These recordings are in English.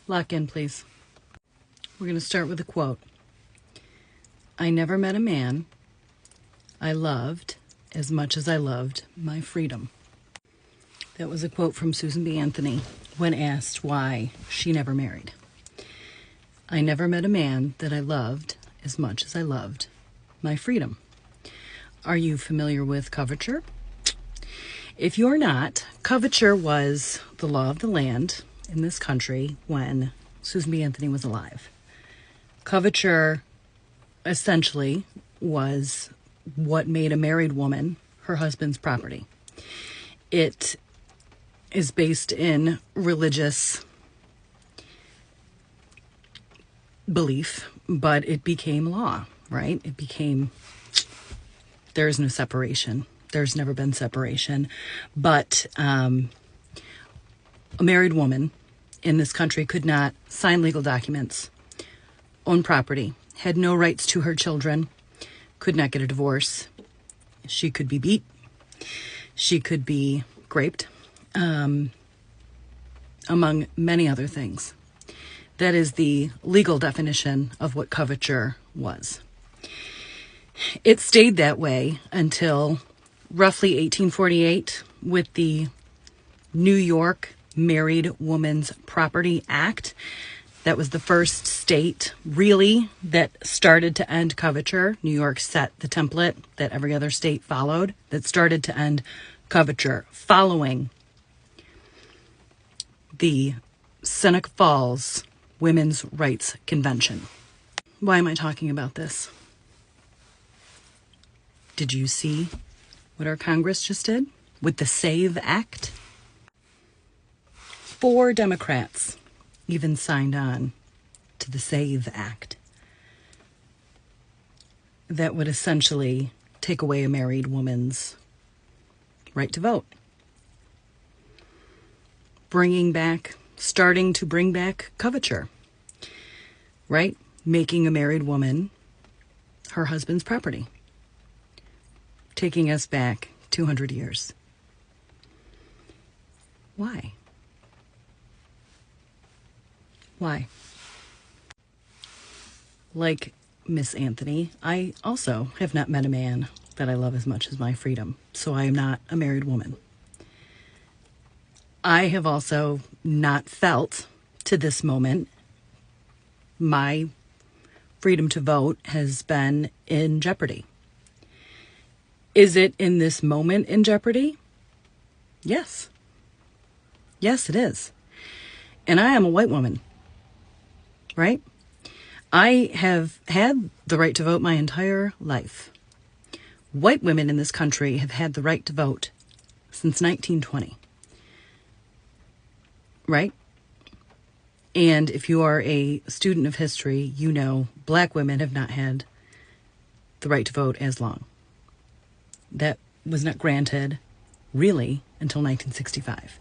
Lock in, please. We're going to start with a quote. I never met a man I loved as much as I loved my freedom. That was a quote from Susan B. Anthony when asked why she never married. I never met a man that I loved as much as I loved my freedom. Are you familiar with coverture? If you're not, coverture was the law of the land in this country when Susan B. Anthony was alive. Coverture essentially was what made a married woman her husband's property. It is based in religious belief, but it became law, right? There is no separation. There's never been separation. But a married woman in this country could not sign legal documents, own property, had no rights to her children, could not get a divorce. She could be beat. She could be raped, among many other things. That is the legal definition of what coverture was. It stayed that way until roughly 1848 with the New York Married Woman's Property Act. That was the first state, really, that started to end coverture. New York set the template that every other state followed that started to end coverture following the Seneca Falls Women's Rights Convention. Why am I talking about this? Did you see what our Congress just did with the SAVE Act? 4 Democrats even signed on to the SAVE Act that would essentially take away a married woman's right to vote. Starting to bring back coverture, right? Making a married woman her husband's property. Taking us back 200 years. Why? Why? Like Miss Anthony, I also have not met a man that I love as much as my freedom, so I am not a married woman. I have also not felt, to this moment, my freedom to vote has been in jeopardy. Is it in this moment in jeopardy? Yes. Yes, it is. And I am a white woman, right? I have had the right to vote my entire life. White women in this country have had the right to vote since 1920. Right? And if you are a student of history, you know black women have not had the right to vote as long. That was not granted, really, until 1965.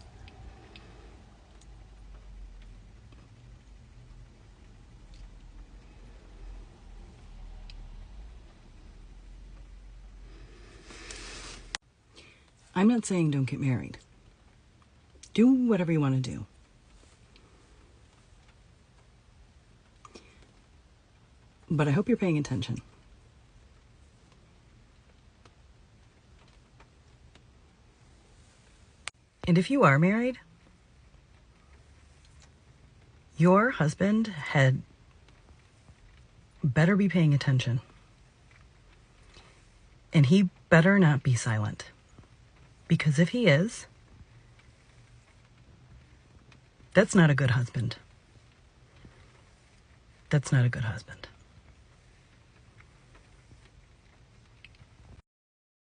I'm not saying don't get married. Do whatever you want to do. But I hope you're paying attention. And if you are married, your husband had better be paying attention. And he better not be silent. Because if he is, that's not a good husband. That's not a good husband.